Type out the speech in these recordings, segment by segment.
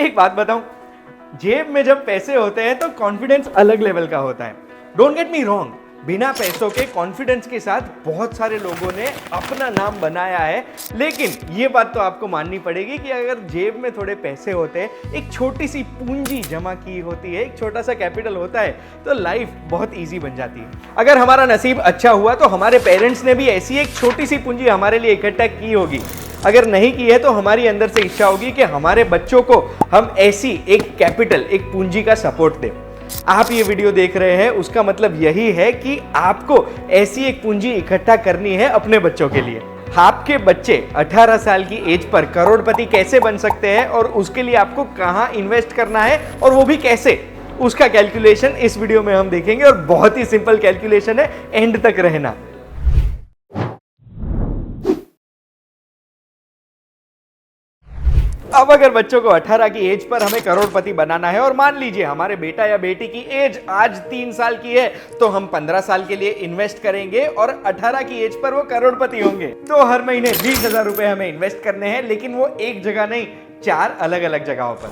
एक बात बताऊं, जेब में जब पैसे होते हैं तो कॉन्फिडेंस अलग लेवल का होता है। डोंट गेट मी रॉन्ग, बिना पैसों के कॉन्फिडेंस के साथ बहुत सारे लोगों ने अपना नाम बनाया है, लेकिन ये बात तो आपको माननी पड़ेगी कि अगर जेब में थोड़े पैसे होते हैं, एक छोटी सी पूंजी जमा की होती है, एक छोटा सा कैपिटल होता है, तो लाइफ बहुत इजी बन जाती है। अगर हमारा नसीब अच्छा हुआ तो हमारे पेरेंट्स ने भी ऐसी एक छोटी सी पूंजी हमारे लिए इकट्ठा की होगी। अगर नहीं की है तो हमारी अंदर से इच्छा होगी कि हमारे बच्चों को हम ऐसी एक कैपिटल, एक पूंजी का सपोर्ट दें। आप ये वीडियो देख रहे हैं, उसका मतलब यही है कि आपको ऐसी एक पूंजी इकट्ठा करनी है अपने बच्चों के लिए। आपके बच्चे 18 साल की एज पर करोड़पति कैसे बन सकते हैं और उसके लिए आपको कहां इन्वेस्ट करना है और वो भी कैसे, उसका कैलकुलेशन इस वीडियो में हम देखेंगे। और बहुत ही सिंपल कैलकुलेशन है, एंड तक रहना। अब अगर बच्चों को 18 की एज पर हमें करोड़पति बनाना है और मान लीजिए हमारे बेटा या बेटी की एज आज 3 साल की है, तो हम 15 साल के लिए इन्वेस्ट करेंगे और 18 की एज पर वो करोड़पति होंगे। तो हर महीने 20,000 रुपए हमें इन्वेस्ट करने हैं, लेकिन वो एक जगह नहीं, 4 अलग अलग जगहों पर।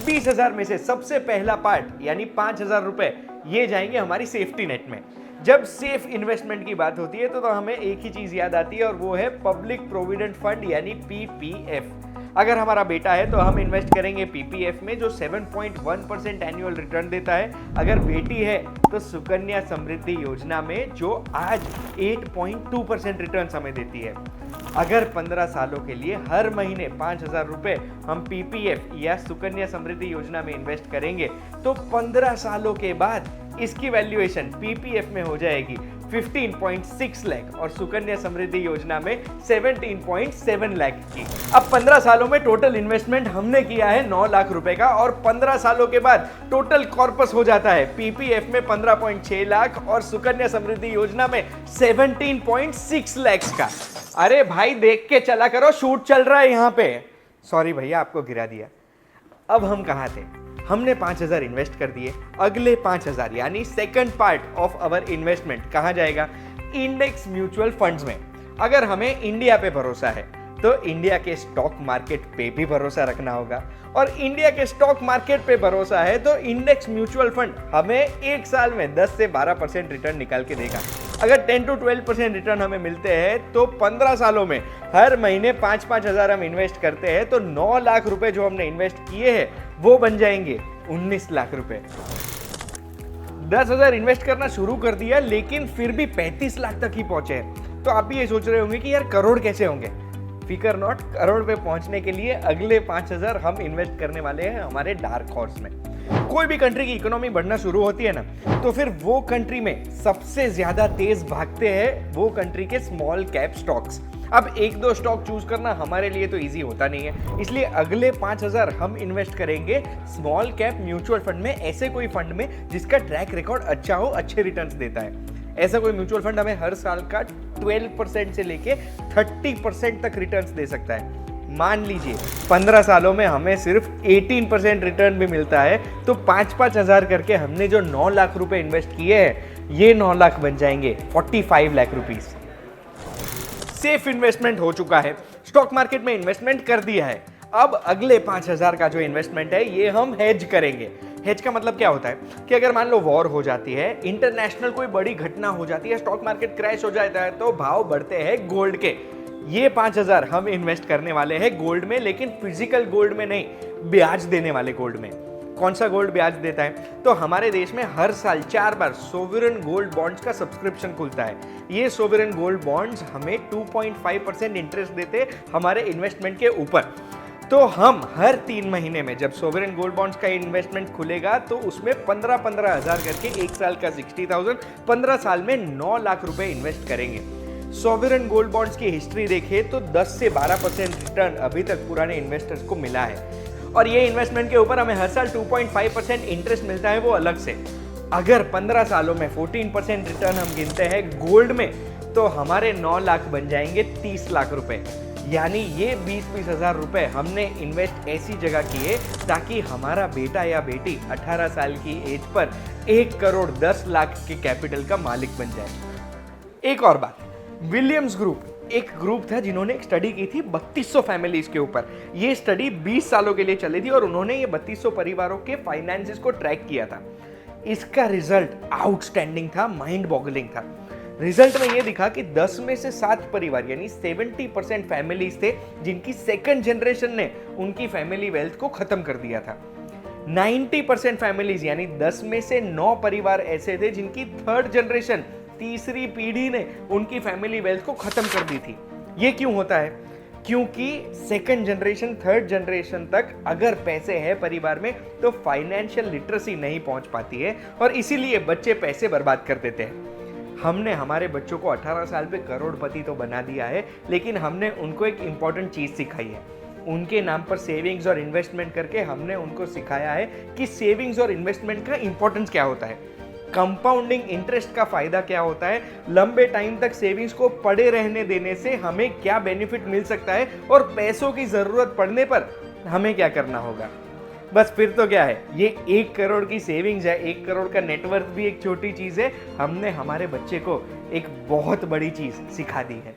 20,000 में से सबसे पहला पार्ट यानी 5,000 रुपए ये जाएंगे हमारी सेफ्टी नेट में। जब सेफ इन्वेस्टमेंट की बात होती है तो हमें एक ही चीज याद आती है और वो है पब्लिक प्रोविडेंट फंड यानी पीपीएफ। अगर हमारा बेटा है तो हम इन्वेस्ट करेंगे पीपीएफ में जो 7.1% एनुअल रिटर्न देता है। अगर बेटी है तो सुकन्या समृद्धि योजना में जो आज 8.2% रिटर्न हमें देती है। अगर 15 सालों के लिए हर महीने 5,000 रुपए हम पीपीएफ या सुकन्या समृद्धि योजना में इन्वेस्ट करेंगे तो 15 सालों के बाद इसकी वैल्यूएशन पीपीएफ में हो जाएगी 15.6 लाख और सुकन्या समृद्धि योजना में 17.7 लाख की। अब 15 सालों में टोटल इन्वेस्टमेंट हमने किया है 9 लाख रुपए का और 15 सालों के बाद टोटल कॉर्पस हो जाता है पीपीएफ में 15.6 लाख और सुकन्या समृद्धि योजना में 17.6 लाख का। अरे भाई देख के चला करो, शूट चल रहा है यहाँ पे। सॉरी भैया, आपको गिरा दिया। अब हम कहाँ थे? हमने 5,000 इन्वेस्ट कर दिए। अगले 5,000 यानी second part of our investment कहाँ जाएगा? इंडेक्स म्यूचुअल फंड्स में। अगर हमें इंडिया पे भरोसा है तो इंडिया के स्टॉक मार्केट पे भी भरोसा रखना होगा, और इंडिया के स्टॉक मार्केट पे भरोसा है तो इंडेक्स म्यूचुअल फंड हमें एक साल में 10 से 12% रिटर्न निकाल के देगा। अगर 10 to 12% रिटर्न हमें मिलते हैं तो 15 सालों में हर महीने 5-5 हज़ार हम इन्वेस्ट करते हैं तो 9 लाख रुपए जो हमने इन्वेस्ट किए हैं वो बन जाएंगे 19 लाख रुपए। 10,000 इन्वेस्ट करना शुरू कर दिया लेकिन फिर भी 35 लाख तक ही पहुंचे हैं। तो आप भी ये सोच रहे होंगे कि यार करोड़ कैसे होंगे? फिकर नॉट, करोड़ पे पहुंचने के लिए अगले 5,000 हम इन्वेस्ट करने वाले हैं हमारे डार्क हॉर्स में। कोई भी कंट्री की इकोनॉमी बढ़ना शुरू होती है ना, तो फिर वो कंट्री में सबसे ज्यादा तेज भागते हैं वो कंट्री के स्मॉल कैप स्टॉक्स। अब 1-2 स्टॉक चूज करना हमारे लिए तो इजी होता नहीं है, इसलिए अगले 5,000 हम इन्वेस्ट करेंगे स्मॉल कैप म्यूचुअल फंड में, ऐसे कोई फंड में जिसका ट्रैक रिकॉर्ड अच्छा हो, अच्छे रिटर्न्स देता है। ऐसा कोई म्यूचुअल फंड हमें हर साल का 12% से लेके 30% तक रिटर्न्स दे सकता है। मान लीजिए 15 सालों में हमें सिर्फ 18% रिटर्न भी मिलता है तो 5-5 हज़ार करके हमने जो 9 लाख रुपए इन्वेस्ट किए हैं ये 9 लाख बन जाएंगे 45 लाख रुपीस। सेफ इन्वेस्टमेंट हो चुका है, स्टॉक मार्केट में इन्वेस्टमेंट कर दिया है। अब अगले 5,000 का जो इन्वेस्टमेंट है ये हम हेज करेंगे। हेज का मतलब क्या होता है कि अगर मान लो वॉर हो जाती है, इंटरनेशनल कोई बड़ी घटना हो जाती है, स्टॉक मार्केट क्रैश हो जाता है तो भाव बढ़ते हैं गोल्ड के। ये 5,000 हम इन्वेस्ट करने वाले हैं गोल्ड में, लेकिन फिजिकल गोल्ड में नहीं, ब्याज देने वाले गोल्ड में। कौन सा गोल्ड ब्याज देता है? तो हमारे देश में हर साल 4 बार सोवरेन गोल्ड बॉन्ड्स का सब्सक्रिप्शन खुलता है। ये सोवरेन गोल्ड बॉन्ड्स हमें 2.5% इंटरेस्ट देते हमारे इन्वेस्टमेंट के ऊपर। तो हम हर 3 महीने में जब सोवरेन गोल्ड बॉन्ड्स का इन्वेस्टमेंट खुलेगा तो उसमें 15-15 हज़ार करके एक साल का 60,000, 15 साल में 9 लाख रुपए इन्वेस्ट करेंगे। सोवरेन गोल्ड बॉन्ड्स की हिस्ट्री देखें तो 10 से 12% रिटर्न अभी तक पुराने इन्वेस्टर्स को मिला है, और ये इन्वेस्टमेंट के ऊपर हमें हर साल 2.5% इंटरेस्ट मिलता है वो अलग से। अगर 15 सालों में 14% रिटर्न हम गिनते हैं गोल्ड में तो हमारे 9 लाख बन जाएंगे 30 लाख रुपए। यानी ये 20-20 हज़ार रुपए हमने इन्वेस्ट ऐसी जगह किए ताकि हमारा बेटा या बेटी 18 साल की एज पर 1 करोड़ 10 लाख के कैपिटल का मालिक बन जाए। एक और बात, विलियम्स ग्रुप एक ग्रुप था जिन्होंने एक स्टडी की थी 3200 फैमिलीज के ऊपर। ये स्टडी 20 सालों के लिए चली थी और उन्होंने ये 3200 परिवारों के फाइनेंसेस को ट्रैक किया था। इसका रिजल्ट आउटस्टैंडिंग था, माइंड बॉगलिंग था। रिजल्ट में ये दिखा कि 10 में से 7 परिवार यानी 70% फैमिलीज थे जिनकी सेकंड जनरेशन ने उनकी फैमिली वेल्थ को खत्म कर दिया था। 90% फैमिलीज यानी 10 में से 9 परिवार ऐसे थे जिनकी थर्ड जनरेशन, तीसरी पीढ़ी ने उनकी फैमिली वेल्थ को खत्म कर दी थी। ये क्यों होता है? क्योंकि सेकंड जनरेशन, थर्ड जनरेशन तक अगर पैसे हैं परिवार में तो फाइनेंशियल लिटरेसी नहीं पहुंच पाती है और इसीलिए बच्चे पैसे बर्बाद कर देते हैं। हमने हमारे बच्चों को 18 साल पे करोड़पति तो बना दिया है, लेकिन हमने उनको एक इंपॉर्टेंट चीज सिखाई है। उनके नाम पर सेविंग्स और इन्वेस्टमेंट करके हमने उनको सिखाया है कि सेविंग्स और इन्वेस्टमेंट का इंपॉर्टेंस क्या होता है, कंपाउंडिंग इंटरेस्ट का फायदा क्या होता है, लंबे टाइम तक सेविंग्स को पड़े रहने देने से हमें क्या बेनिफिट मिल सकता है और पैसों की जरूरत पड़ने पर हमें क्या करना होगा। बस फिर तो क्या है, ये 1 करोड़ की सेविंग्स है, 1 करोड़ का नेटवर्थ भी एक छोटी चीज है। हमने हमारे बच्चे को एक बहुत बड़ी चीज सिखा दी है।